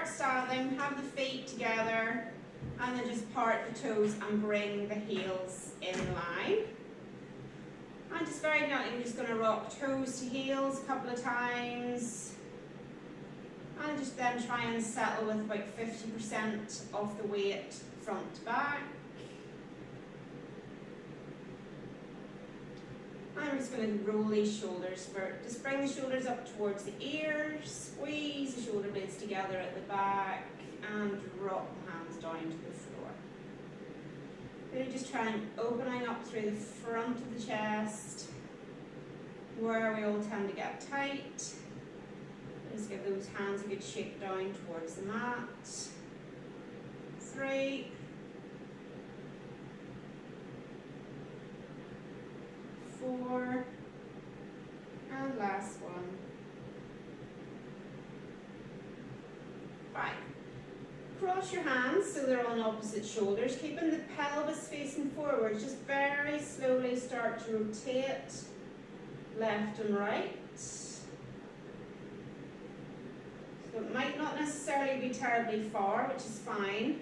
start standing, have the feet together, and then just part the toes and bring the heels in line. And just very gently, we're just going to rock toes to heels a couple of times. And just then try and settle with about 50% of the weight front to back. And we're just going to roll these shoulders for, just bring the shoulders up towards the ears, squeeze the shoulder blades together at the back, and rock the hands down to the floor. Really just try and opening up through the front of the chest, where we all tend to get tight. Just give those hands a good shake down towards the mat. 3, 4, and last one. 5. Cross your hands so they're on opposite shoulders, keeping the pelvis facing forward. Just very slowly start to rotate left and right. So it might not necessarily be terribly far, which is fine.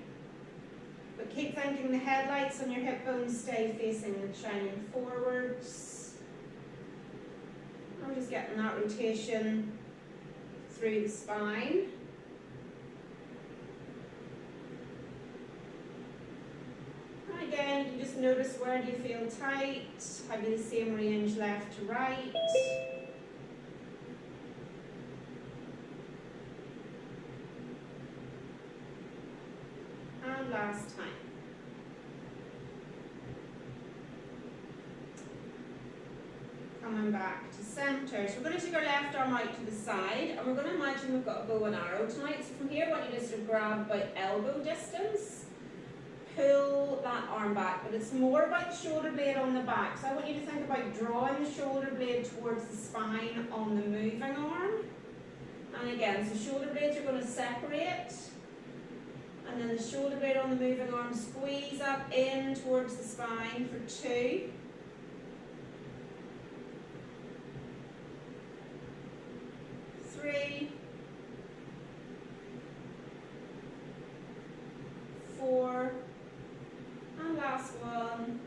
But keep thinking the headlights on your hip bones stay facing and shining forwards. I'm just getting that rotation through the spine. And again, you can just notice where do you feel tight, have you the same range left to right. And last time. Coming back to center. So we're going to take our left arm out to the side, and we're going to imagine we've got a bow and arrow tonight. So from here, I want you just to grab about elbow distance, pull that arm back, but it's more about the shoulder blade on the back. So I want you to think about drawing the shoulder blade towards the spine on the moving arm. And again, so shoulder blades are going to separate. And then the shoulder blade on the moving arm, squeeze up in towards the spine for 2. 3. 4. And last one.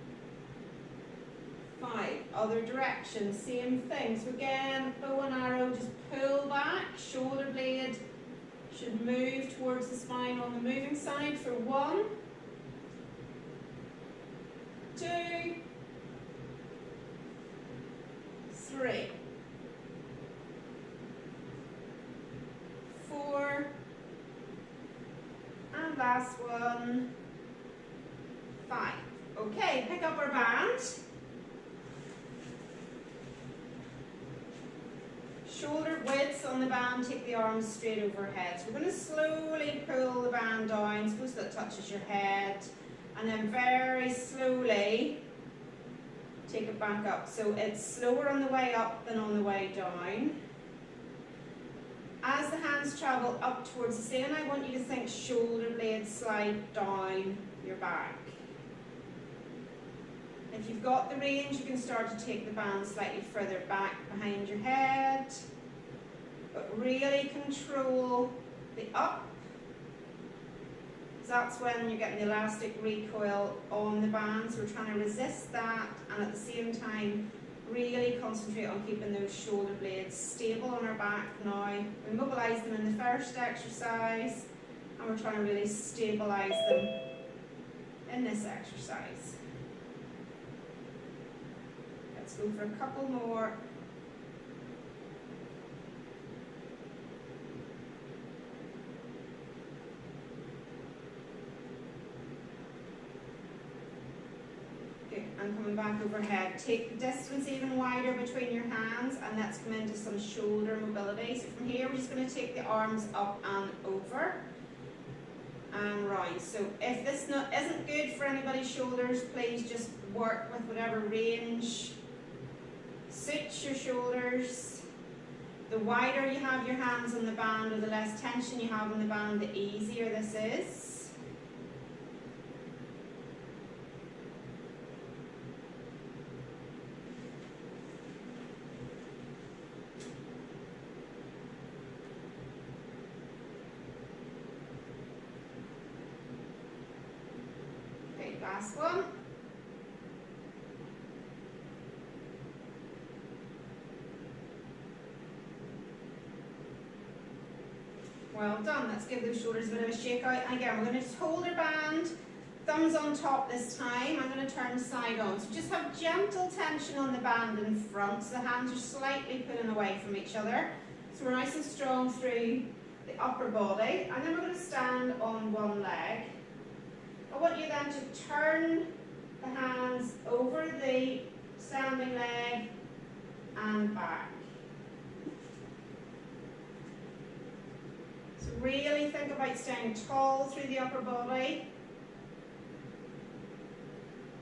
5. Other direction, same thing. So again, bow and arrow, just pull back, shoulder blade should move towards the spine on the moving side for 1, 2, 3, 4, and last one, 5. Okay, pick up our band. Shoulder width on the band, take the arms straight overhead. So we're going to slowly pull the band down, suppose that touches your head, and then very slowly take it back up. So it's slower on the way up than on the way down. As the hands travel up towards the ceiling, I want you to think shoulder blades slide down your back. If you've got the range, you can start to take the band slightly further back behind your head, but really control the up, because that's when you're getting the elastic recoil on the band. So we're trying to resist that, and at the same time really concentrate on keeping those shoulder blades stable on our back now. We mobilise them in the first exercise, and we're trying to really stabilise them in this exercise. Let's go for a couple more. Good, and coming back overhead. Take the distance even wider between your hands, and let's come into some shoulder mobility. So from here, we're just going to take the arms up and over and round. So if this isn't good for anybody's shoulders, please just work with whatever range suits your shoulders. The wider you have your hands on the band, or the less tension you have on the band, the easier this is. Last one. Well done. Let's give those shoulders a bit of a shake out. And again, we're going to just hold our band, thumbs on top this time. I'm going to turn side on. So just have gentle tension on the band in front. So the hands are slightly pulling away from each other. So we're nice and strong through the upper body. And then we're going to stand on one leg. I want you then to turn the hands over the standing leg and back. So really think about staying tall through the upper body.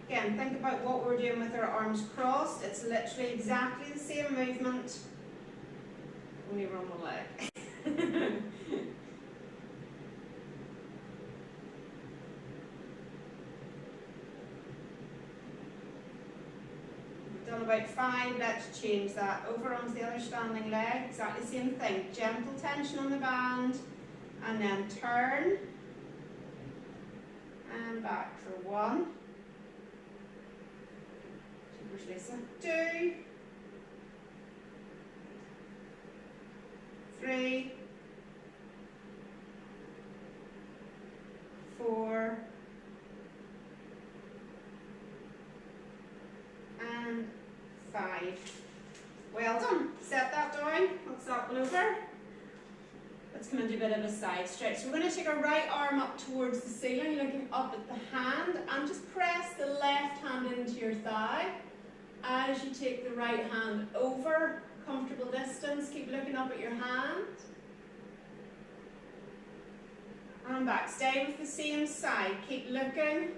Again, think about what we're doing with our arms crossed. It's literally exactly the same movement, only we're on the leg. Done about 5, let's change that. Over onto the other standing leg, exactly the same thing. Gentle tension on the band, and then turn, and back for 1. Where's Lisa? 2, 3, 4, and 5. Well done. Set that down. Let's that one over. Let's come into a bit of a side stretch. So we're going to take our right arm up towards the ceiling, looking up at the hand, and just press the left hand into your thigh. As you take the right hand over, comfortable distance, keep looking up at your hand. And back. Stay with the same side. Keep looking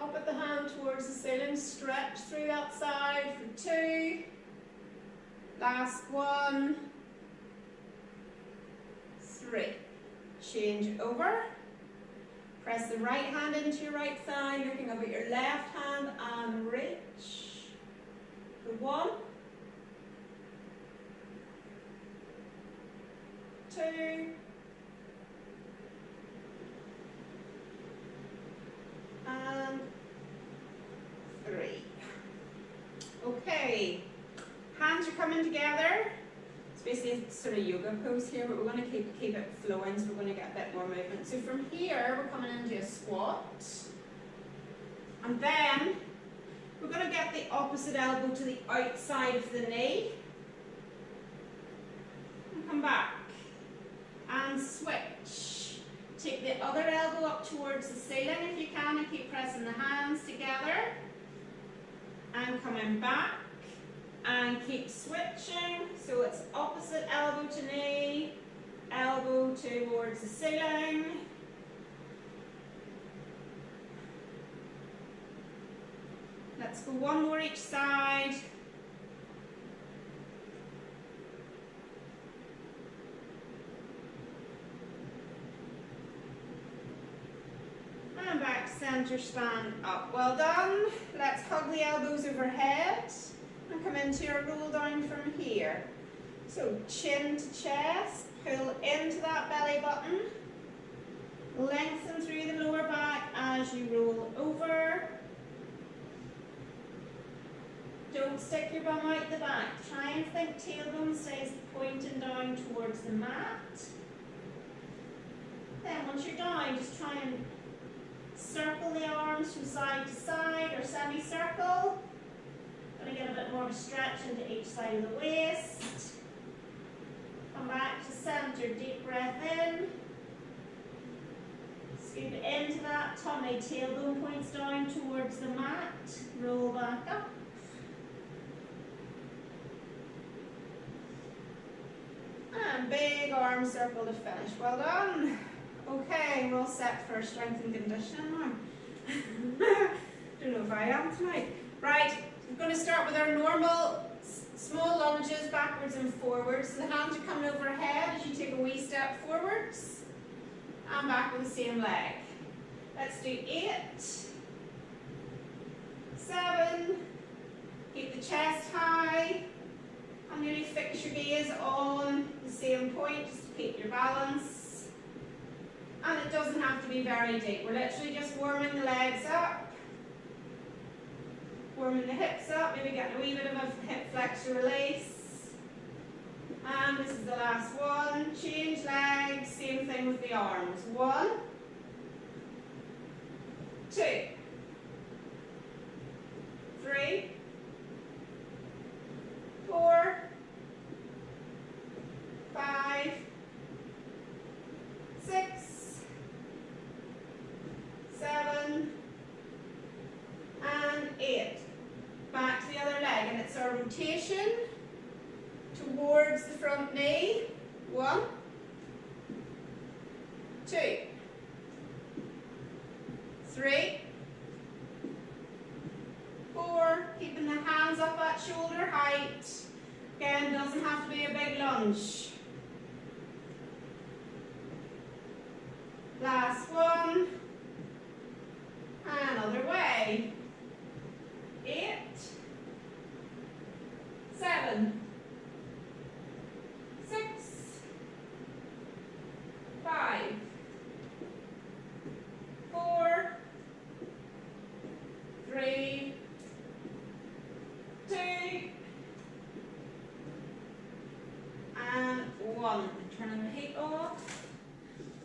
up at the hand towards the ceiling. Stretch through that side for 2. Last 1. 3. Change over. Press the right hand into your right thigh, looking up at your left hand and reach. For 1. 2. And 3. Okay. Hands are coming together. It's basically a sort of yoga pose here, but we're going to keep it flowing, so we're going to get a bit more movement. So from here, we're coming into a squat. And then we're going to get the opposite elbow to the outside of the knee. And come back. And switch. Take the other elbow up towards the ceiling if you can, and keep pressing the hands together. And coming back. And keep switching. So it's opposite elbow to knee, elbow towards the ceiling. Let's go one more each side. And back, center, stand up. Well done. Let's hug the elbows overhead and come into your roll down from here. So chin to chest, pull into that belly button, lengthen through the lower back as you roll over. Don't stick your bum out the back. Try and think tailbone stays pointing down towards the mat. Then once you're down, just try and circle the arms from side to side or semicircle. Going to get a bit more of a stretch into each side of the waist. Come back to center, deep breath in. Scoop into that tummy, tailbone points down towards the mat. Roll back up. And big arm circle to finish. Well done. Okay, we're all set for strength and conditioning now. Don't know if I am tonight. Right, we're going to start with our normal small lunges backwards and forwards. So the hands are coming overhead as you take a wee step forwards and back with the same leg. Let's do 8, 7, keep the chest high, and really fix your gaze on the same point just to keep your balance. And it doesn't have to be very deep. We're literally just warming the legs up. warming the hips up, maybe getting a wee bit of a hip flexor release. And this is the last one. Change legs, same thing with the arms. 1, 2, 3, 4, 5, 6, 7, and 8. Back to the other leg, and it's our rotation towards the front knee. 1, 2, 3, 4, keeping the hands up at shoulder height. Again, doesn't have to be a big lunge. Last one. And other way. 8, 7, 6, 5, 4, 3, 2, and 1. Turning the heat off.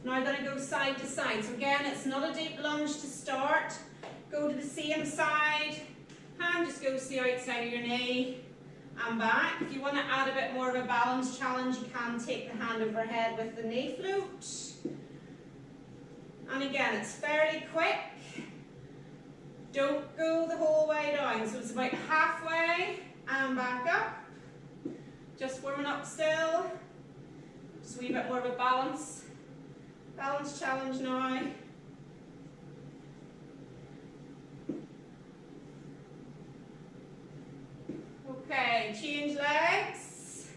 Now I'm going to go side to side. So again, it's not a deep lunge to start. Go to the same side. Hand just goes to the outside of your knee and back. If you want to add a bit more of a balance challenge, you can take the hand overhead with the knee float. And again, it's fairly quick. Don't go the whole way down. So it's about halfway and back up. Just warming up still. Just a wee bit more of a balance challenge now. Okay, change legs.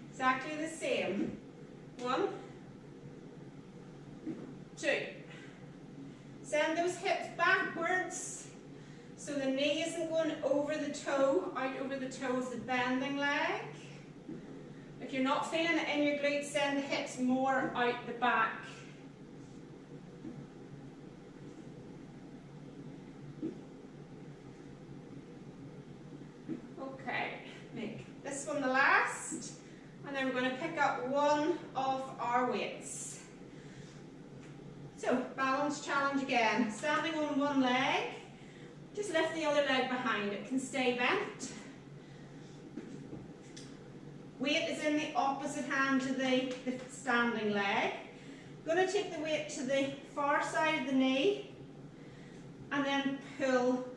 Exactly the same. 1, 2. Send those hips backwards so the knee isn't going over the toe, out over the toe of the bending leg. If you're not feeling it in your glutes, send the hips more out the back. Okay, make this one the last, and then we're going to pick up one of our weights. So, balance challenge again. Standing on one leg, just lift the other leg behind. It can stay bent. Weight is in the opposite hand to the standing leg. I'm going to take the weight to the far side of the knee and then pull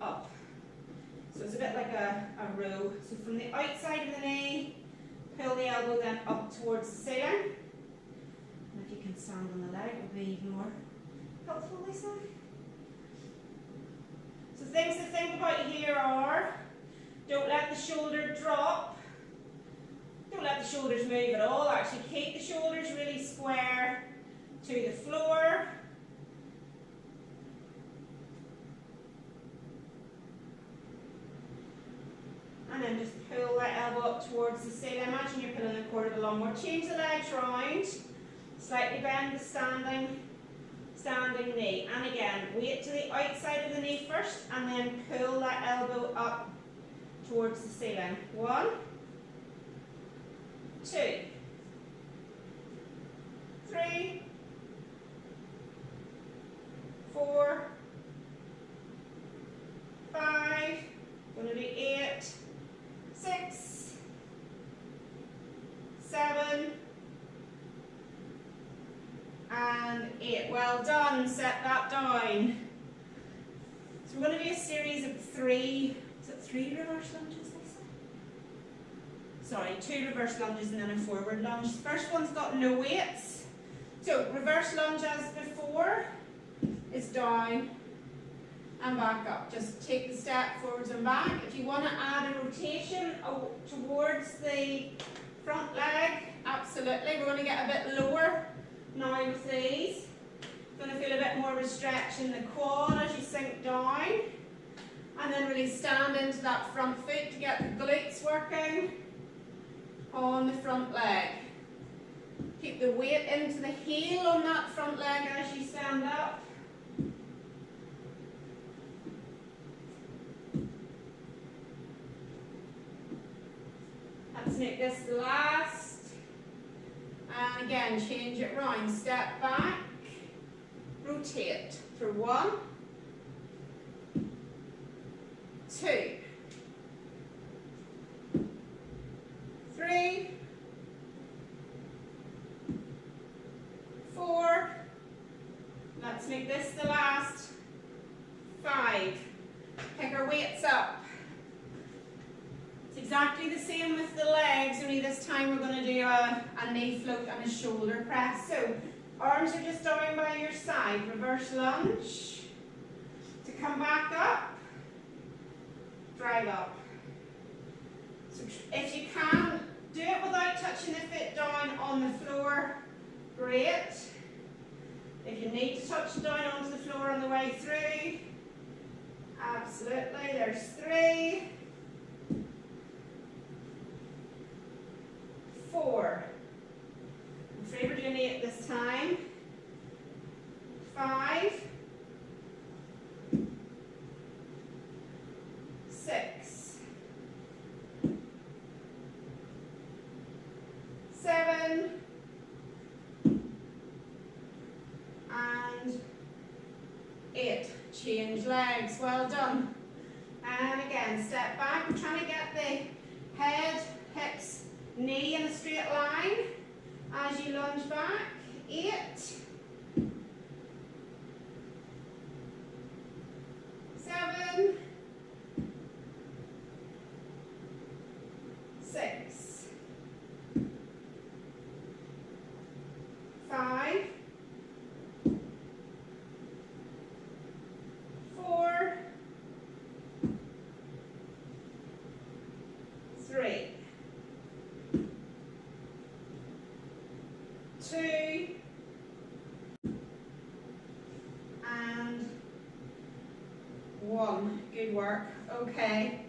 up. So it's a bit like a row. So from the outside of the knee, pull the elbow then up towards the ceiling. And if you can stand on the leg, it will be even more helpful, Lisa. So things to think about here are, don't let the shoulder drop. Don't let the shoulders move at all. Actually keep the shoulders really square to the floor. And then just pull that elbow up towards the ceiling. Imagine you're pulling a cord of a lawnmower. Change the legs round. Slightly bend the standing knee. And again, weight to the outside of the knee first, and then pull that elbow up towards the ceiling. 1, 2, 3, 4, 5, going to do 8, 6, 7, and 8. Well done, set that down. So we're going to do a series of 3, is it 3 reverse lunges? Sorry, 2 reverse lunges and then a forward lunge. The first one's got no weights. So reverse lunge as before is down and back up. Just take the step forwards and back. If you want to add a rotation towards the front leg, absolutely. We're going to get a bit lower now with these. Going to feel a bit more of a stretch in the quad as you sink down. And then really stand into that front foot to get the glutes working on the front leg. Keep the weight into the heel on that front leg as you stand up. make this the last. And again, change it round. Step back, rotate for 1, 2, 3, 4. Let's make this the last. 5. Pick our weights up. It's exactly the same with the legs, only this time we're going to do a knee float and a shoulder press. So arms are just down by your side. Reverse lunge. To come back up, drive up. So if you can, do it without touching the foot down on the floor. Great. If you need to touch it down onto the floor on the way through, absolutely. There's 3, 4. I'm afraid we're doing 8 this time. 5, 6, 7, and 8. Change legs. Well done. And again, step back. We're trying to get the head, hips, knee in a straight line as you lunge back. 8, 7, 6, 5, 4, 3, 2, and 1. Good work. Okay.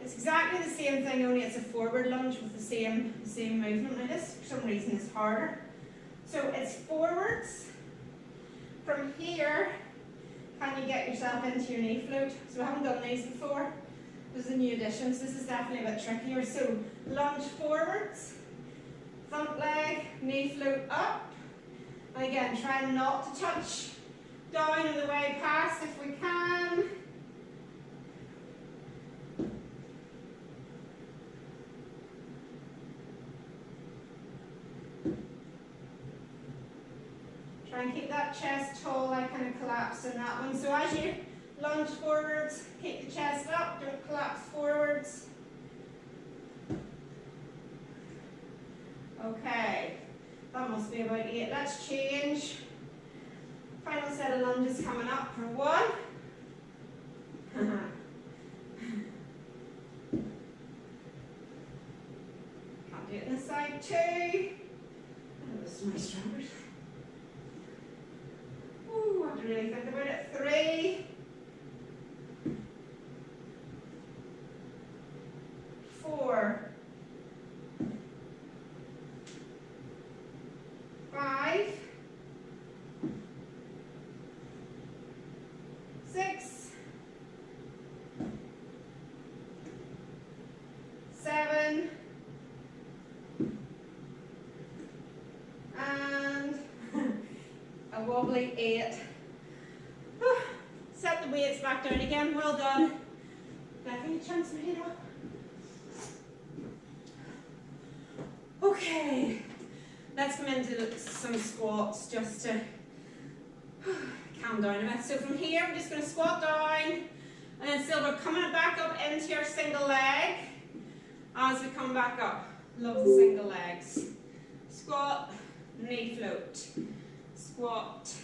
It's exactly the same thing, only it's a forward lunge with the same movement. Now this, for some reason, is harder. So it's forwards. From here, can you get yourself into your knee float? So we haven't done these before. There's a new addition, so this is definitely a bit trickier. So lunge forwards, front leg, knee float up. And again, try not to touch down on the way past if we can. Try and keep that chest tall. I kind of collapsed in that one. So as you lunge forwards, keep the chest up, don't collapse forwards. Okay, that must be about 8. Let's change. Final set of lunges coming up for 1. Can't do it in the side. 2. Oh, this is my strollers. Ooh, I have to really think about it. 3, 4, 5, 6, 7, and a wobbly 8. Set the weights back down again. Well done. Definitely chance my head up. Okay, let's come into some squats just to calm down a bit. So from here, we're just going to squat down, and then still we're coming back up into our single leg as we come back up. Love the single legs. Squat, knee float. Squat,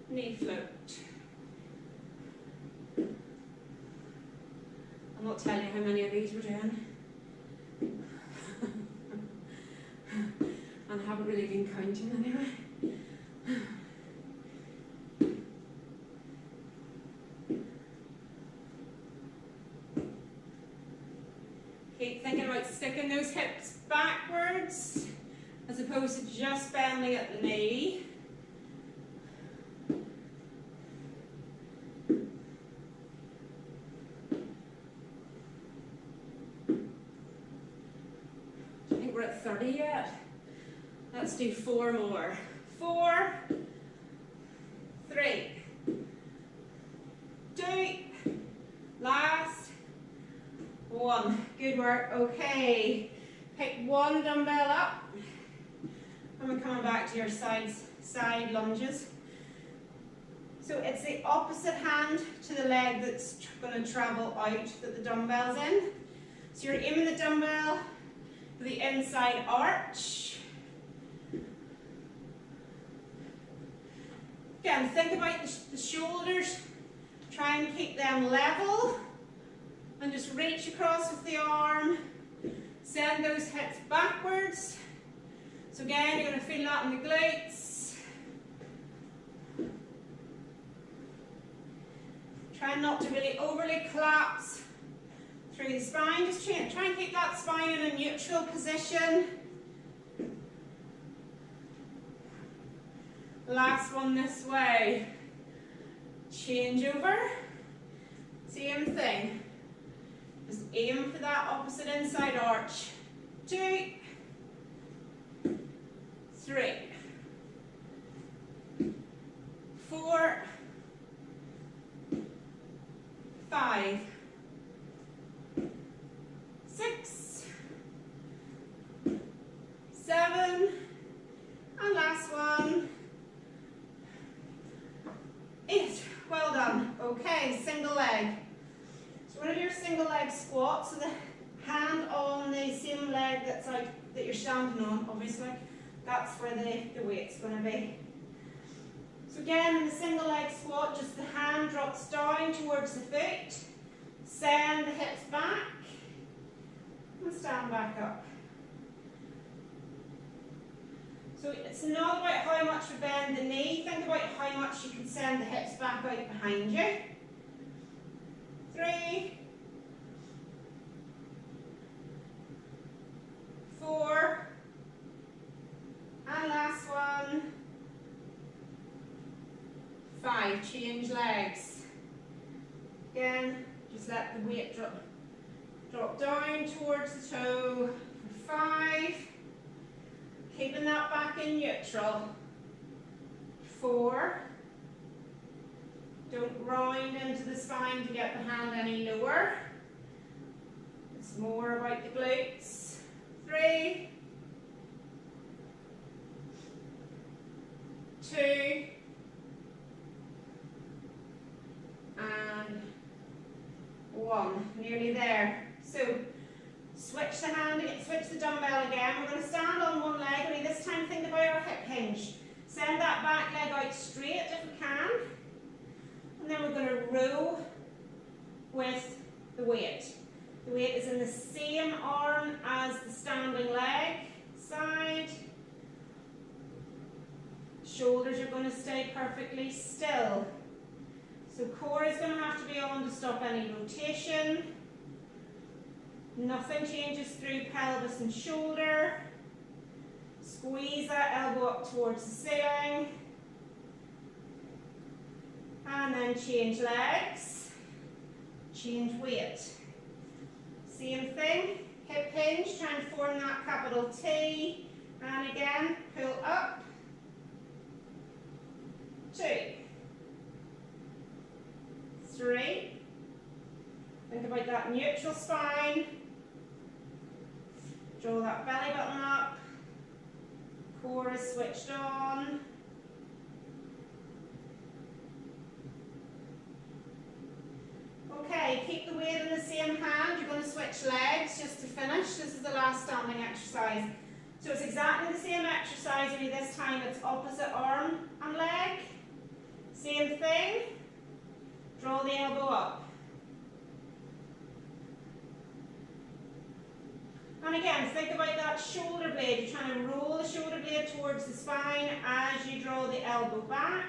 knee float. I'll not tell you how many of these we're doing. And I haven't really been counting anyway. Keep thinking about sticking those hips backwards as opposed to just bending at the knee. 40 yet. Let's do 4 more. 4, 3, 2, last, 1. Good work. Okay. Pick one dumbbell up. And we're coming back to your side lunges. So it's the opposite hand to the leg that's going to travel out that the dumbbell's in. So you're aiming the dumbbell for the inside arch. Again, think about the shoulders. Try and keep them level. And just reach across with the arm. Send those hips backwards. So again, you're going to feel that in the glutes. Try not to really overly collapse through the spine. Just try and keep that spine in a neutral position. Last one this way. Change over. Same thing. Just aim for that opposite inside arch. 2, 3, 4, 5, 6, 7, and last one, 8. Well done. Okay, single leg. So we're going to do your single leg squat. So the hand on the same leg that's out that you're standing on, obviously. That's where the weight's going to be. So again, in the single leg squat, just the hand drops down towards the foot. Send the hips back. And stand back up. So it's not about how much you bend the knee. Think about how much you can send the hips back out behind you. 3, 4, and last one, 5. Change legs. Again, just let the weight drop down towards the toe for 5. Keeping that back in neutral. 4. Don't round into the spine to get the hand any lower. It's more about the glutes. 3, 2, and 1. Nearly there. So switch the hand, switch the dumbbell again. We're going to stand on one leg. Only this time think about our hip hinge. Send that back leg out straight if we can. And then we're going to row with the weight. The weight is in the same arm as the standing leg side. Shoulders are going to stay perfectly still. So core is going to have to be on to stop any rotation. Nothing changes through pelvis and shoulder. Squeeze that elbow up towards the ceiling. And then change legs. Change weight. Same thing. Hip hinge, try and form that capital T. And again, pull up. 2, 3. Think about that neutral spine. Draw that belly button up. Core is switched on. Okay, keep the weight in the same hand. You're going to switch legs just to finish. This is the last standing exercise. So it's exactly the same exercise, only this time it's opposite arm and leg. Same thing. Draw the elbow up. And again, think about that shoulder blade. You're trying to roll the shoulder blade towards the spine as you draw the elbow back.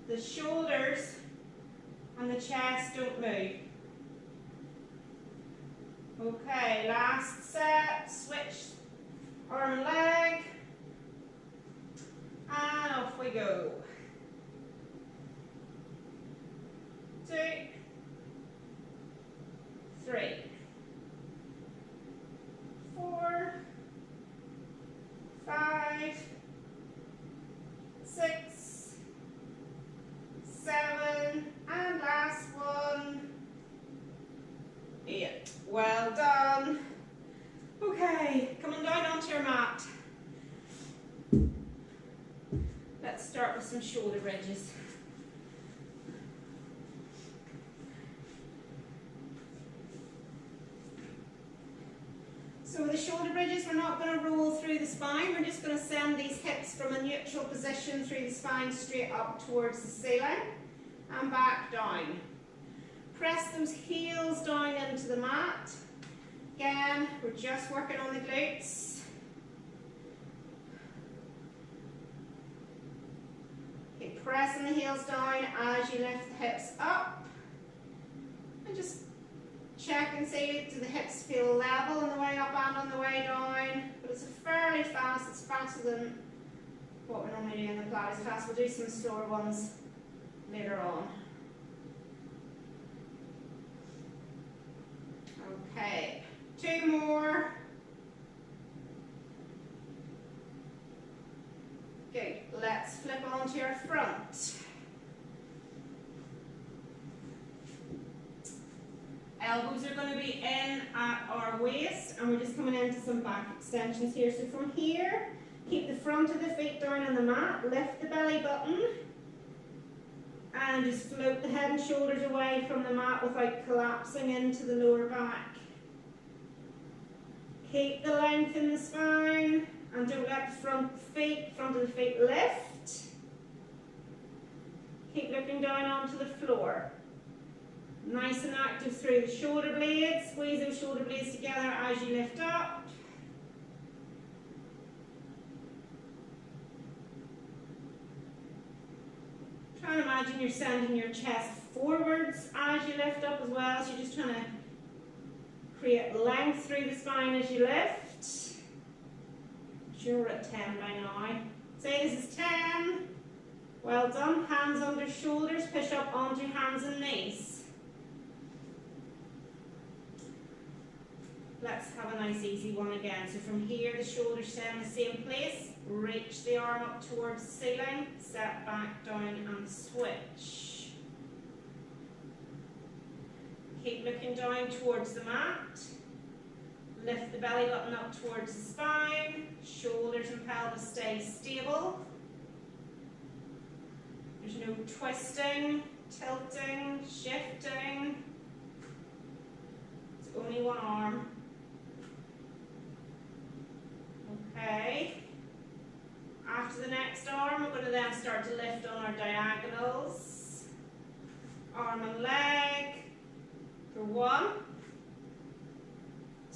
The shoulders and the chest don't move. Okay, last set. Switch arm and leg. And off we go. 2, Let's start with some shoulder bridges. So with the shoulder bridges, we're not going to roll through the spine, we're just going to send these hips from a neutral position through the spine straight up towards the ceiling and back down. Press those heels down into the mat. Again, we're just working on the glutes. Keep pressing the heels down as you lift the hips up. And just check and see, do the hips feel level on the way up and on the way down? But it's fairly fast, it's faster than what we normally do in the Pilates class. We'll do some slower ones later on. Okay, 2 more. Good, let's flip onto your front. Elbows are going to be in at our waist, and we're just coming into some back extensions here. So from here, keep the front of the feet down on the mat, lift the belly button, and just float the head and shoulders away from the mat without collapsing into the lower back. Keep the length in the spine, and don't let the front of the feet lift. Keep looking down onto the floor. Nice and active through the shoulder blades. Squeeze those shoulder blades together as you lift up. Try and imagine you're sending your chest forwards as you lift up as well. So you're just trying to create length through the spine as you lift. Sure, we're at 10 by now. Say this is 10. Well done. Hands under shoulders. Push up onto hands and knees. Let's have a nice easy one again. So from here, the shoulders stay in the same place. Reach the arm up towards the ceiling. Step back down and switch. Keep looking down towards the mat. Lift the belly button up towards the spine. Shoulders and pelvis stay stable. There's no twisting, tilting, shifting. It's only one arm. Okay. After the next arm, we're going to then start to lift on our diagonals. Arm and leg. For 1,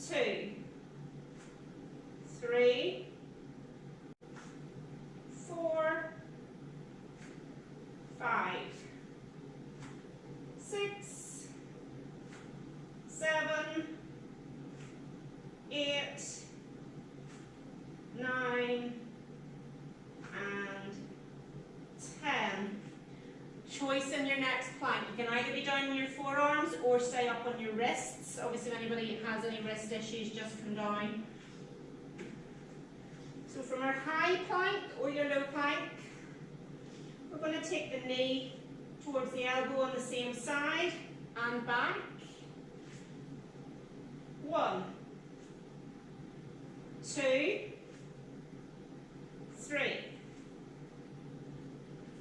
2, 3, 4, 5, 6, 7, 8, 9, and 10. Choice in your next plank. You can either be down on your forearms or stay up on your wrists. Obviously, if anybody has any wrist issues, just come down. So from our high plank or your low plank, we're going to take the knee towards the elbow on the same side and back. 1, 2, 3,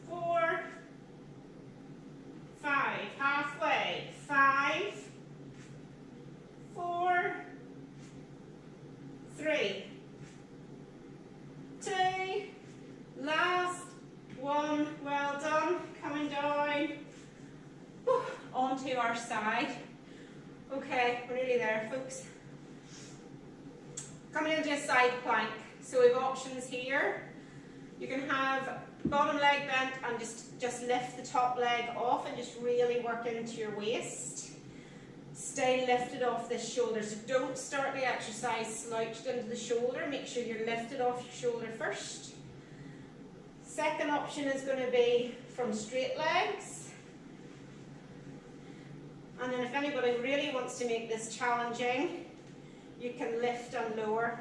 4, 5, halfway, 5, 4, 3, 2, last 1, well done, coming down, onto our side. Okay, we're nearly there, folks. Coming into a side plank, so we have options here. You can have bottom leg bent and just lift the top leg off and just really work into your waist. Stay lifted off this shoulder, so don't start the exercise slouched into the shoulder. Make sure you're lifted off your shoulder first. Second option is going to be from straight legs. And then if anybody really wants to make this challenging, you can lift and lower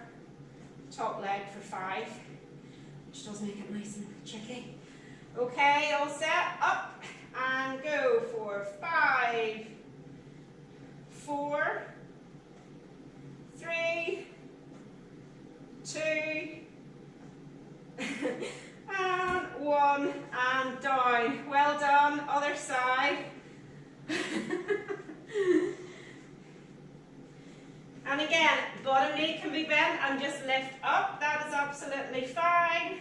top leg for 5. Which does make it nice and tricky. Okay, all set, up and go for 5, 4, 3, 2, And one, and down. Well done, other side. And again, bottom knee can be bent and just lift up, that is absolutely fine.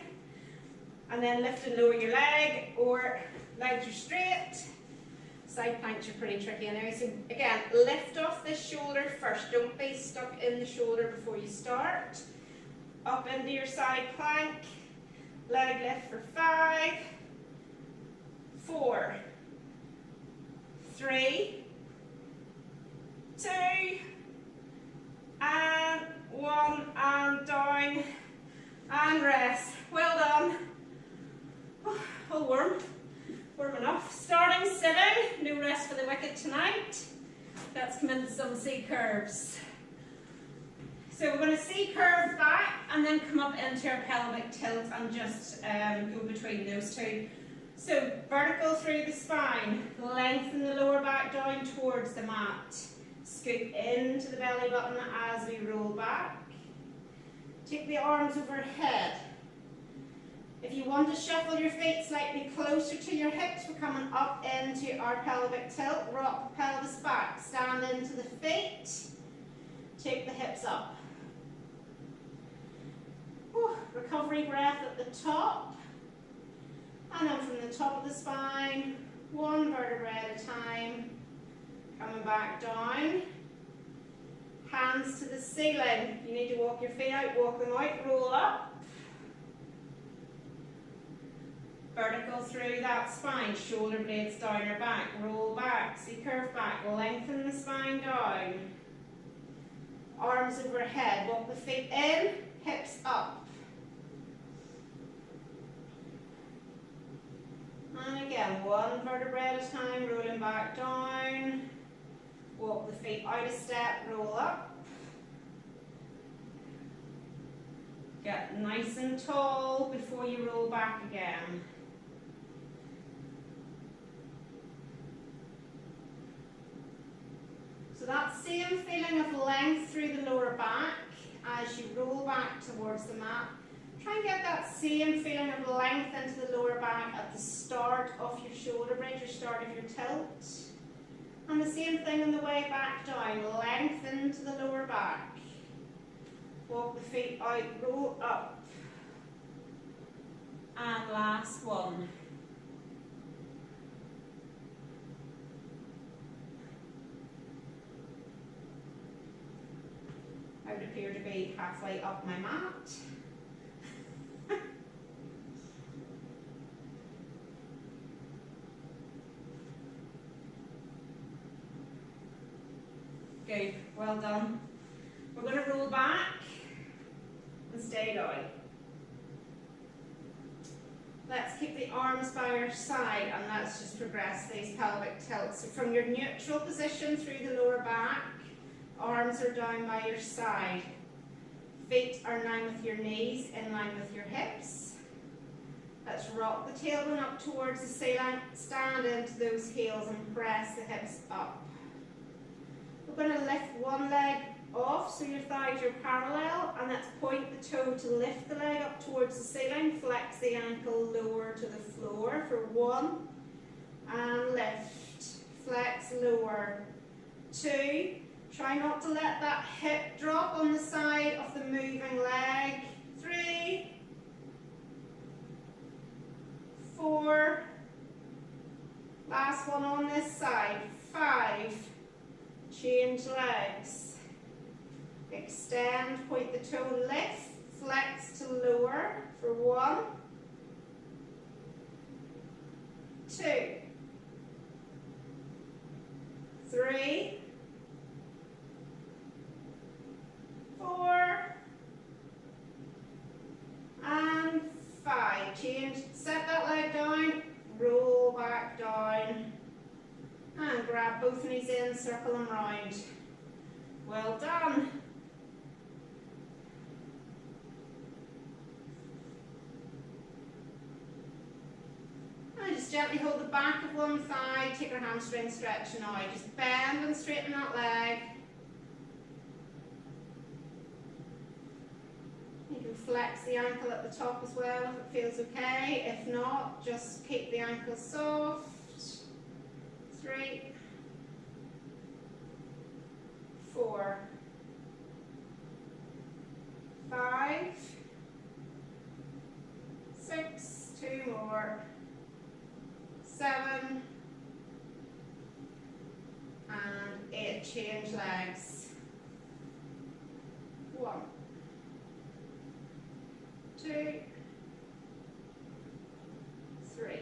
And then lift and lower your leg, or legs are straight. Side planks are pretty tricky anyway. So again, lift off this shoulder first. Don't be stuck in the shoulder before you start. Up into your side plank. Leg lift for 5, 4, 3, 2, and 1, and down, and rest. Well done. All warm enough. Starting sitting, no rest for the wicked tonight. Let's come into some C curves. So we're going to C curve back and then come up into our pelvic tilt and just go between those two. So vertical through the spine, lengthen the lower back down towards the mat. Scoop into the belly button as we roll back. Take the arms overhead. If you want to shuffle your feet slightly closer to your hips, we're coming up into our pelvic tilt. Rock the pelvis back. Stand into the feet. Take the hips up. Recovery breath at the top. And then from the top of the spine, one vertebra at a time. Coming back down. Hands to the ceiling. You need to walk your feet out, walk them out, roll up. Vertical through that spine, shoulder blades down or back, roll back, C curve back, lengthen the spine down. Arms overhead, walk the feet in, hips up. And again, one vertebra at a time, rolling back down. Walk the feet out a step, roll up. Get nice and tall before you roll back again. So that same feeling of length through the lower back as you roll back towards the mat. Try and get that same feeling of length into the lower back at the start of your shoulder bridge or start of your tilt. And the same thing on the way back down, lengthen to the lower back. Walk the feet out, roll up. And last one. I would appear to be halfway up my mat. Good, well done. We're going to roll back and stay down. Let's keep the arms by our side and let's just progress these pelvic tilts. So from your neutral position through the lower back, arms are down by your side. Feet are in line with your knees, in line with your hips. Let's rock the tailbone up towards the ceiling, stand into those heels and press the hips up. We're going to lift one leg off so your thighs are parallel, and let's point the toe to lift the leg up towards the ceiling, flex the ankle lower to the floor for 1, and lift, flex lower, 2, try not to let that hip drop on the side of the moving leg, 3, 4, last one on this side, 5, change legs, extend, point the toe, lift, flex to lower for 1, 2, 3, 4, and 5. Change, set that leg down, roll back down, and grab both knees in, circle them round. Well done. And just gently hold the back of one thigh, take your hamstring stretch now. Just bend and straighten that leg. You go flex the ankle at the top as well if it feels okay. If not, just keep the ankle soft. 3, 4, 5, 6, 2 more, 7, and 8. Change legs. 1, 2, 3,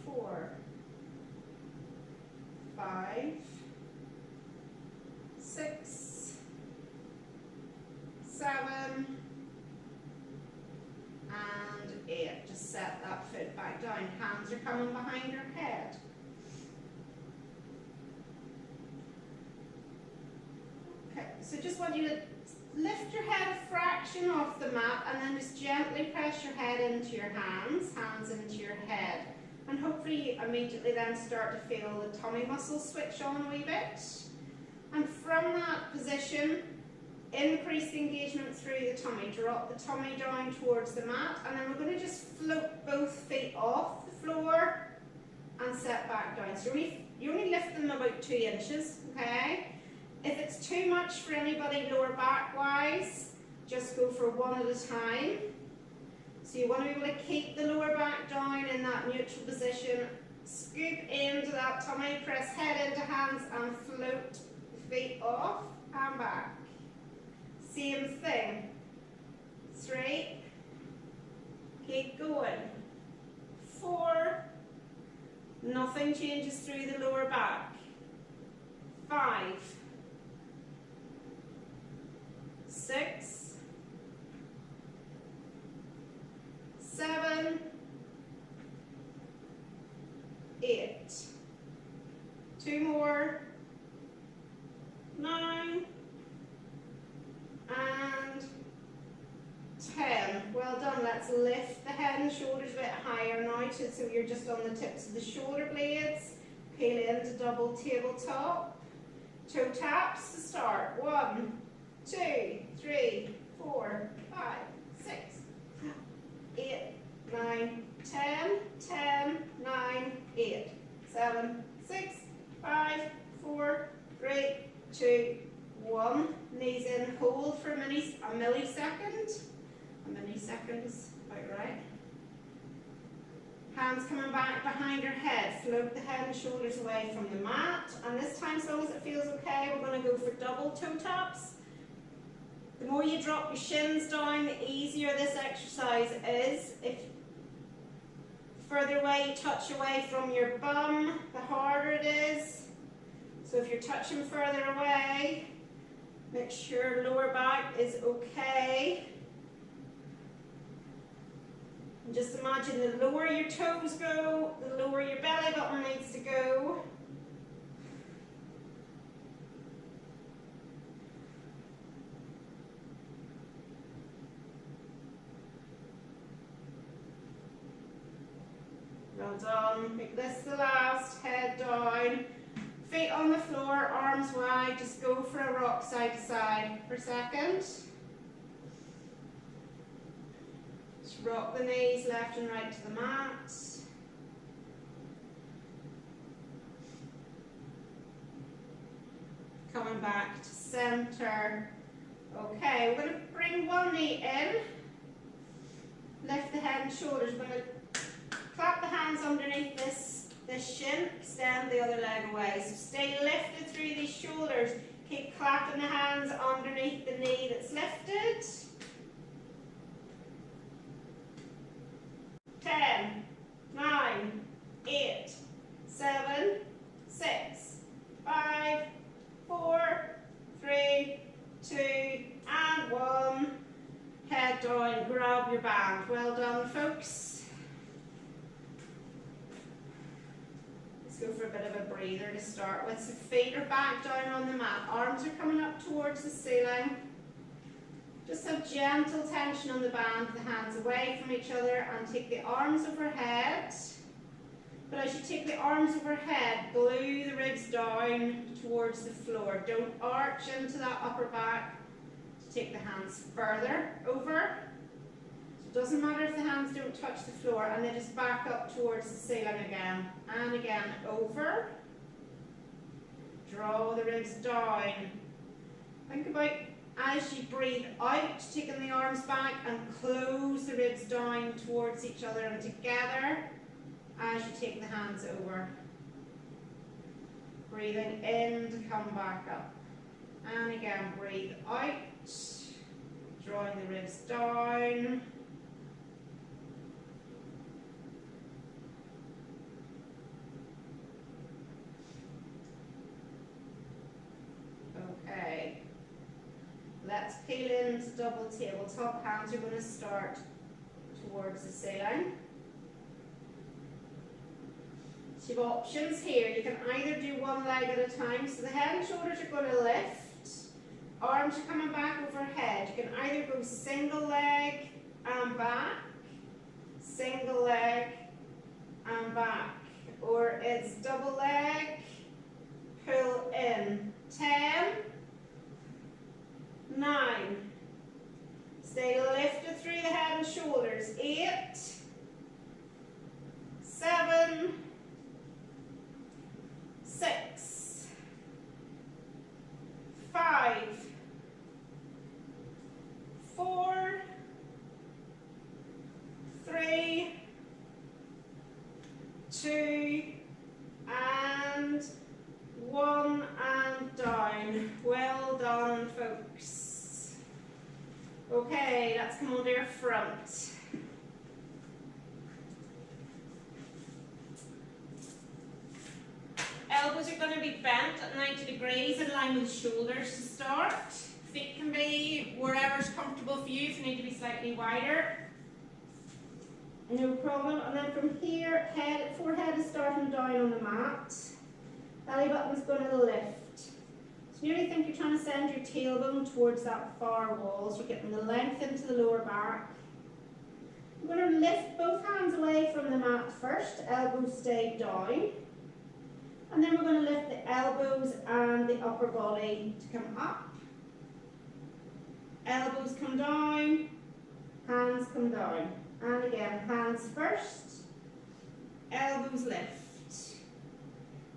4, 5, 6, 7, and 8. Just set that foot back down. Hands are coming behind your head. Okay, so just want you to lift your head a fraction off the mat and then just gently press your head into your hands, hands into your head. And hopefully you immediately then start to feel the tummy muscles switch on a wee bit. And from that position, increase the engagement through the tummy. Drop the tummy down towards the mat, and then we're going to just float both feet off the floor and set back down. So you only lift them about 2 inches, okay? If it's too much for anybody lower back wise, just go for one at a time. So you want to be able to keep the lower back down in that neutral position, scoop into that tummy, press head into hands and float the feet off and back. Same thing. 3, keep going. 4, nothing changes through the lower back. 5, 6, 7, 8. 2 more. 9 and 10. Well done. Let's lift the head and shoulders a bit higher now, so you're just on the tips of the shoulder blades. Peel into double tabletop. Toe taps to start. 1, 2, 3, 4, 5, 6, 8, 9, 10, 10, 9, 8, 7, 6, 5, 4, 3, 2, 1. Knees in, hold for a millisecond. A millisecond is about right. Hands coming back behind your head. Float the head and shoulders away from the mat. And this time, as long as it feels okay, we're going to go for double toe taps. The more you drop your shins down, the easier this exercise is. If further away you touch away from your bum, the harder it is. So if you're touching further away, make sure lower back is okay. And just imagine the lower your toes go, the lower your belly button needs to go. Well done. Make this the last. Head down. Feet on the floor, arms wide. Just go for a rock side to side for a second. Just rock the knees left and right to the mat. Coming back to center. Okay, we're going to bring one knee in. Lift the head and shoulders. We're going to clap the hands underneath this shin, extend the other leg away. So stay lifted through these shoulders. Keep clapping the hands underneath the knee that's lifted. 10, 9, 8, 7, 6, 5, 4, 3, 2, and 1. Head down, grab your band. Well done, folks. Go for a bit of a breather to start with. So feet are back down on the mat, arms are coming up towards the ceiling. Just have gentle tension on the band, the hands away from each other, and take the arms overhead. But as you take the arms overhead, glue the ribs down towards the floor. Don't arch into that upper back. take the hands further over. So it doesn't matter if the hands don't touch the floor, and then just back up towards the ceiling again. And again, over. Draw the ribs down. Think about, as you breathe out, taking the arms back and close the ribs down towards each other and together as you take the hands over. Breathing in to come back up. And again, breathe out, drawing the ribs down. Okay. Let's peel into double tabletop. Hands are going to start towards the ceiling. So you have options here. You can either do one leg at a time. So the head and shoulders are going to lift. Arms are coming back overhead. You can either go single leg and back, single leg and back. Or it's double leg, pull in. 10, 9. Stay lifted through the head and shoulders. 8, 7, 6, 5, 4, 3, 2, and 1, and down. Well done, folks. Okay, let's come on to your front. Elbows are going to be bent at 90 degrees in line with shoulders to start. Feet can be wherever's comfortable for you if you need to be slightly wider. No problem. And then from here, forehead is starting down on the mat. Belly button's going to lift. So you really think you're trying to send your tailbone towards that far wall, so you're getting the length into the lower back. We're going to lift both hands away from the mat first, elbows stay down. And then we're going to lift the elbows and the upper body to come up. Elbows come down, hands come down. And again, hands first, elbows lift.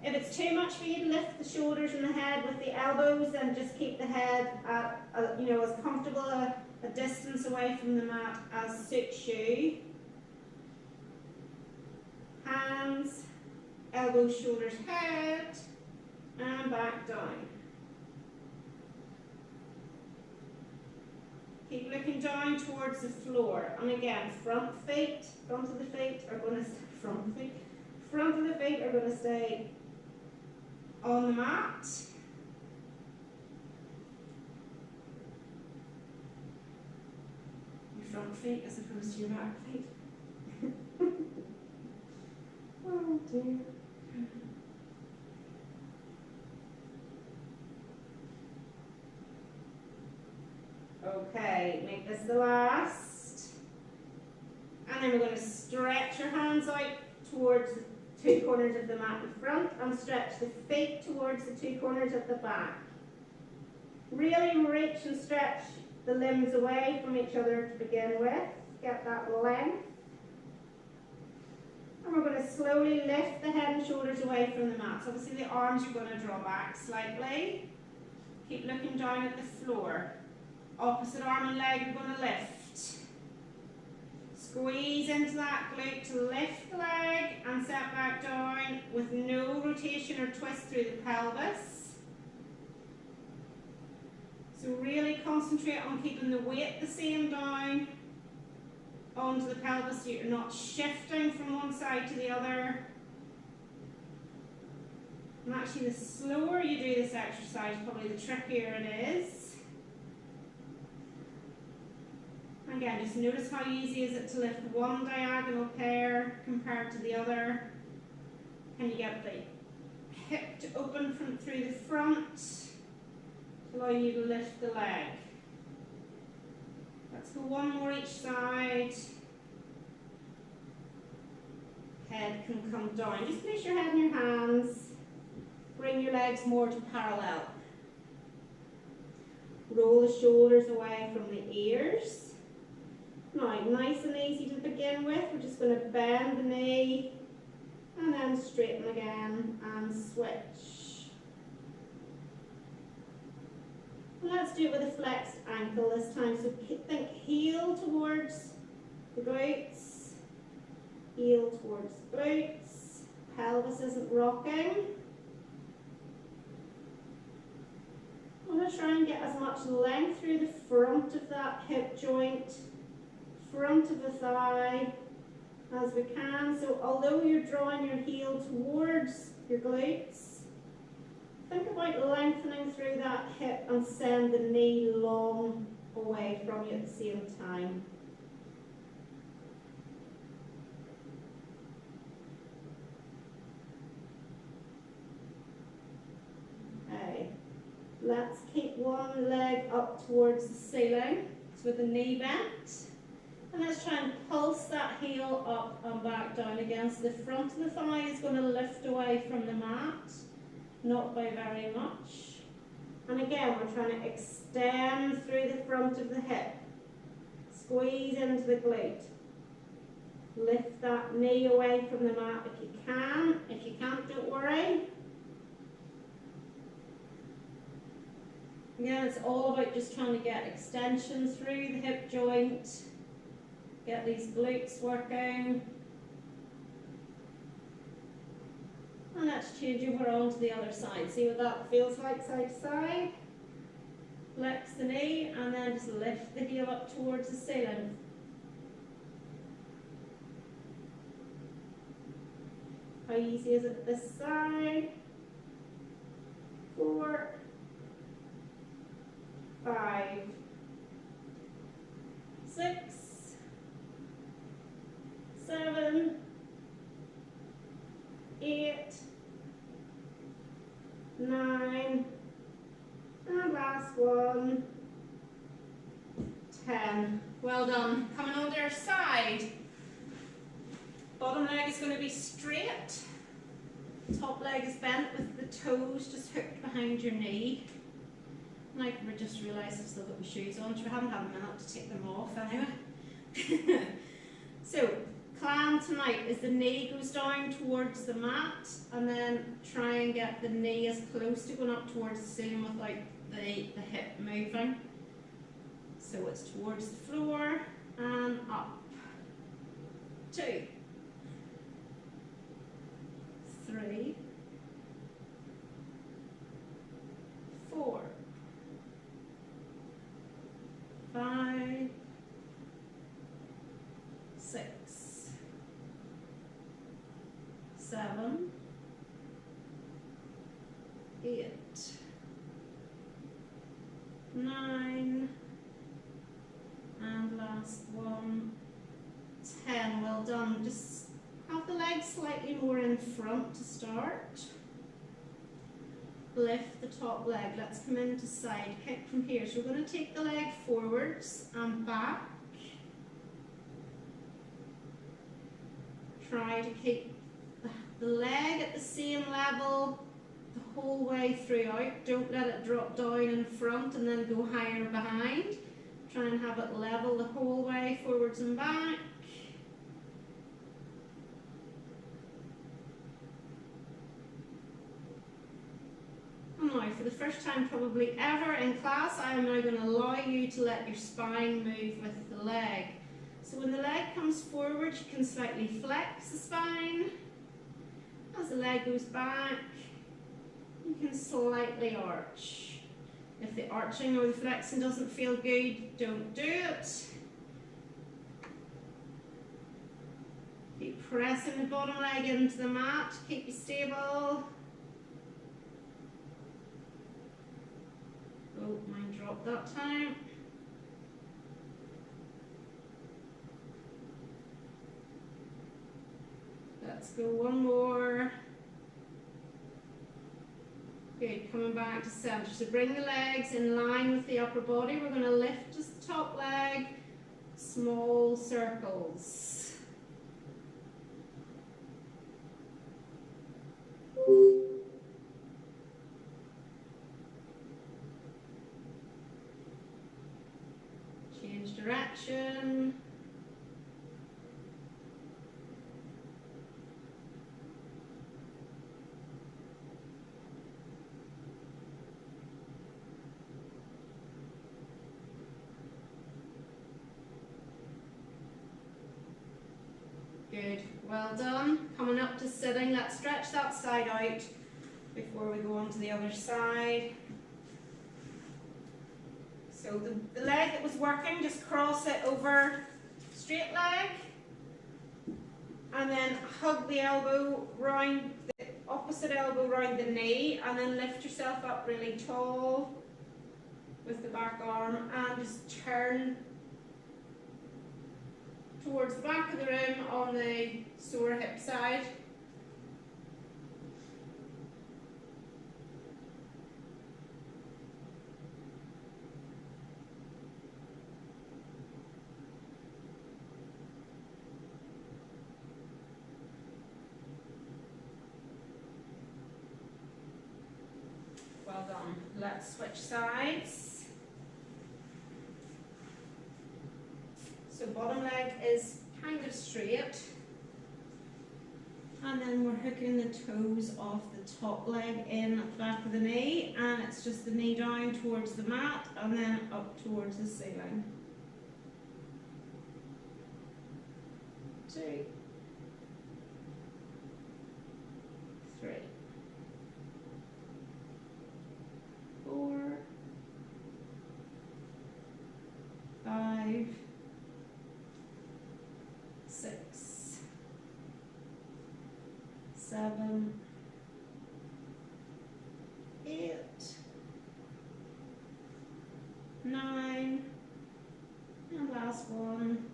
If it's too much for you to lift the shoulders and the head with the elbows, then just keep the head at as comfortable a distance away from the mat as suits you. Hands, elbows, shoulders, head, and back down. Keep looking down towards the floor. And again, front of the feet are going to stay on the mat. Your front feet as opposed to your back feet. Oh dear. Okay, make this the last. And then we're going to stretch your hands out towards the two corners of the mat in front and stretch the feet towards the two corners of the back. Really reach and stretch the limbs away from each other to begin with. Get that length. And we're going to slowly lift the head and shoulders away from the mat. So obviously the arms are going to draw back slightly. Keep looking down at the floor. Opposite arm and leg are going to lift. Squeeze into that glute to lift the leg and set back down with no rotation or twist through the pelvis. So really concentrate on keeping the weight the same down onto the pelvis so you're not shifting from one side to the other. And actually the slower you do this exercise, probably the trickier it is. Again, just notice how easy is it to lift one diagonal pair compared to the other. Can you get the hip to open from through the front to allow you to lift the leg? Let's go one more each side. Head can come down. Just place your head in your hands. Bring your legs more to parallel. roll the shoulders away from the ears. Now, nice and easy to begin with. We're just going to bend the knee and then straighten again and switch. Let's do it with a flexed ankle this time. So think heel towards the glutes, heel towards the glutes, pelvis isn't rocking. I'm going to try and get as much length through the front of that hip joint, front of the thigh as we can. So although you're drawing your heel towards your glutes, think about lengthening through that hip and send the knee long away from you at the same time. Okay, let's keep one leg up towards the ceiling, so with the knee bent. And let's try and pulse that heel up and back down again. So the front of the thigh is going to lift away from the mat, not by very much. And again, we're trying to extend through the front of the hip. Squeeze into the glute. Lift that knee away from the mat if you can. If you can't, don't worry. Again, it's all about just trying to get extension through the hip joint. Get these glutes working. And let's change over onto the other side. See what that feels like side to side. Flex the knee and then just lift the heel up towards the ceiling. How easy is it this side? 4, 5, 6, 7, 8, 9, and last one, 10. Well done. Coming on the other side. Bottom leg is going to be straight. Top leg is bent with the toes just hooked behind your knee. And I just realised I've still got my shoes on, so I haven't had a minute to take them off anyway. So, climb tonight is the knee goes down towards the mat, and then try and get the knee as close to going up towards the ceiling without the hip moving. So it's towards the floor and up. 2, 3, 4, 5, 6, 7, 8, 9, and last one, 10. Well done. Just have the legs slightly more in front to start. Lift the top leg. Let's come into side kick from here. So we're going to take the leg forwards and back. Try to keep the leg at the same level the whole way throughout. Don't let it drop down in front and then go higher behind. Try and have it level the whole way forwards and back. And now, for the first time probably ever in class, I am now going to allow you to let your spine move with the leg. So when the leg comes forward, you can slightly flex the spine. As the leg goes back, you can slightly arch. If the arching or the flexing doesn't feel good, don't do it. Keep pressing the bottom leg into the mat, keep you stable. Oh, mine dropped that time. Let's go one more. Good, coming back to center. So bring the legs in line with the upper body. We're going to lift just the top leg, small circles. action. Good, well done. Coming up to sitting, let's stretch that side out before we go on to the other side. So the leg that was working, just cross it over straight leg, and then hug the elbow round, the opposite elbow round the knee, and then lift yourself up really tall with the back arm, and just turn towards the back of the room on the sore hip side. Well done. Let's switch sides. So bottom leg is kind of straight, and then we're hooking the toes off the top leg in at the back of the knee, and it's just the knee down towards the mat and then up towards the ceiling. 2, 3, 4, 5, 6, 7, 8, 9, and last one,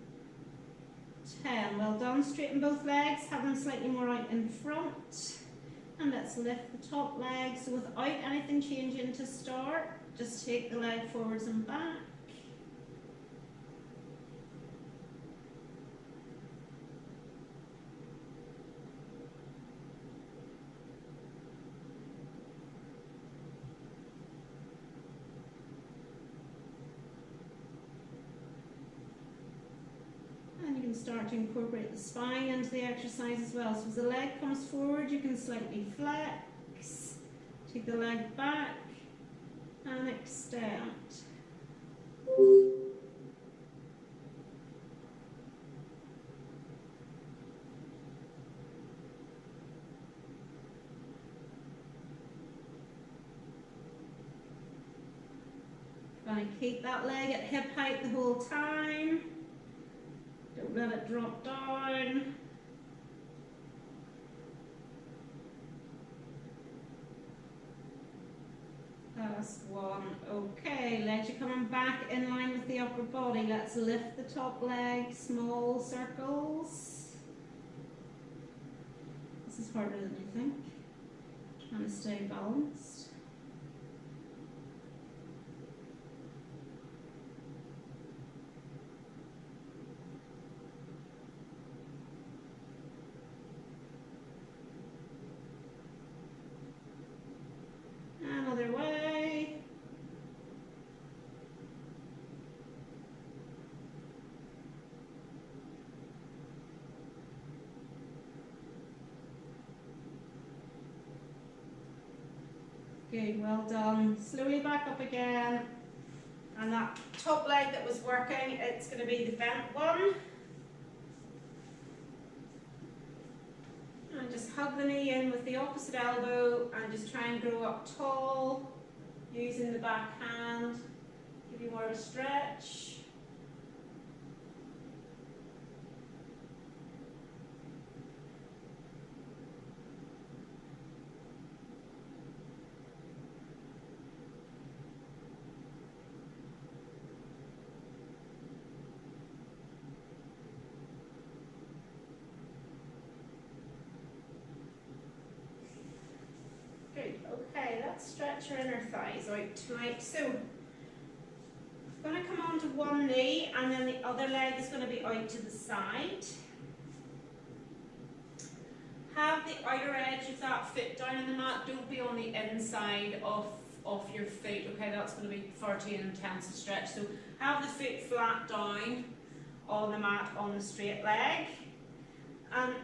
10. Well done. Straighten both legs, have them slightly more out in front, and let's lift the top leg. So without anything changing to start, just take the leg forwards and back. Start to incorporate the spine into the exercise as well. So as the leg comes forward, you can slightly flex, take the leg back and extend. Gonna keep that leg at hip height the whole time. Don't let it drop down. Last one. Okay, legs are coming back in line with the upper body. Let's lift the top leg, small circles. This is harder than you think. Trying to stay balanced. Another way. Good, well done. Slowly back up again. And that top leg that was working, it's going to be the bent one. And just hug the knee in with the opposite elbow and just try and grow up tall using the back hand. Give you more of a stretch. Okay, let's stretch our inner thighs out tonight. So, I'm going to come onto one knee and then the other leg is going to be out to the side. Have the outer edge of that foot down on the mat, don't be on the inside of your foot, okay, that's going to be far too intense a stretch. So Have the foot flat down on the mat on the straight leg. And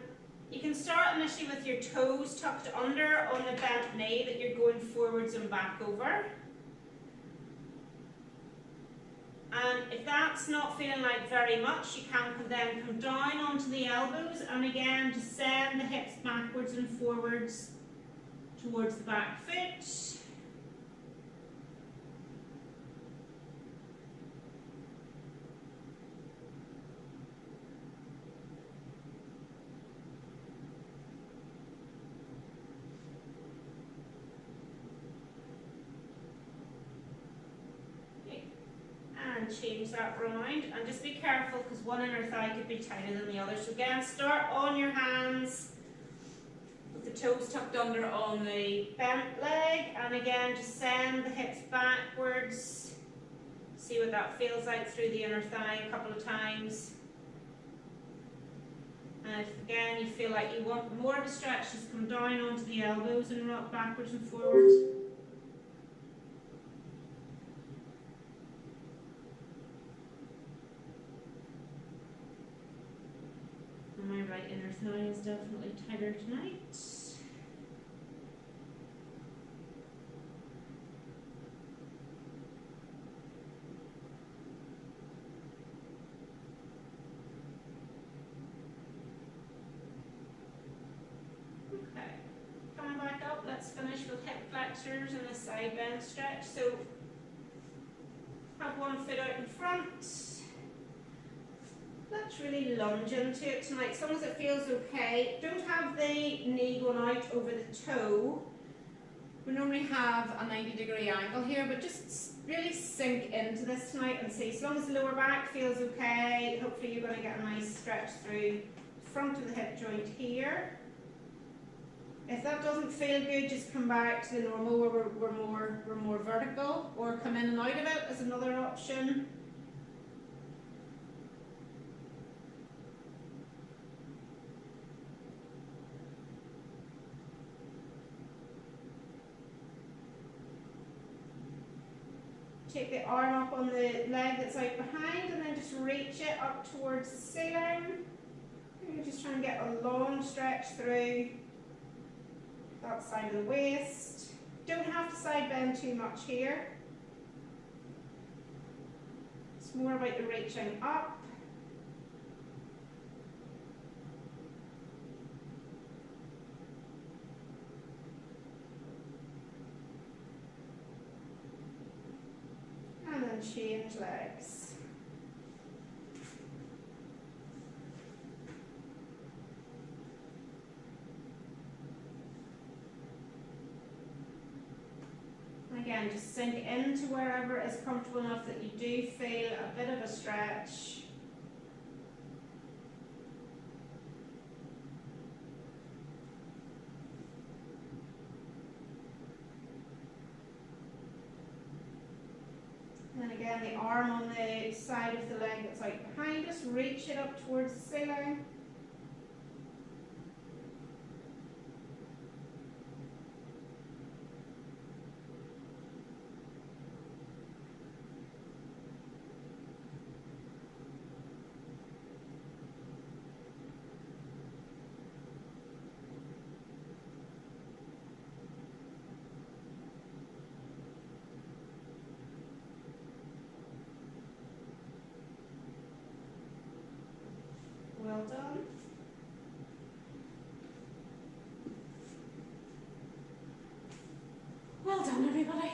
you can start initially with your toes tucked under on the bent knee that you're going forwards and back over. And if that's not feeling like very much, you can then come down onto the elbows and again just send the hips backwards and forwards towards the back foot. And change that round, and just be careful because one inner thigh could be tighter than the other. So again, start on your hands with the toes tucked under on the bent leg, and again just send the hips backwards. See what that feels like through the inner thigh a couple of times. And if again you feel like you want more of a stretch, just come down onto the elbows and rock backwards and forwards. My right inner thigh is definitely tighter tonight. Okay, coming back up, let's finish with hip flexors and a side bend stretch. So have one foot out in front. Let's really lunge into it tonight, as long as it feels okay. Don't have the knee going out over the toe. We normally have a 90-degree angle here, but just really sink into this tonight and see. As long as the lower back feels okay, hopefully you're going to get a nice stretch through the front of the hip joint here. If that doesn't feel good, just come back to the normal where we're more vertical, or come in and out of it as another option. Take the arm up on the leg that's out behind and then just reach it up towards the ceiling. You're just trying to get a long stretch through that side of the waist. Don't have to side bend too much here. It's more about the reaching up. And then change legs. Again, just sink into wherever is comfortable enough that you do feel a bit of a stretch. And then again, the arm on the side of the leg that's out behind us, reach it up towards the ceiling. Well done. Well done, everybody.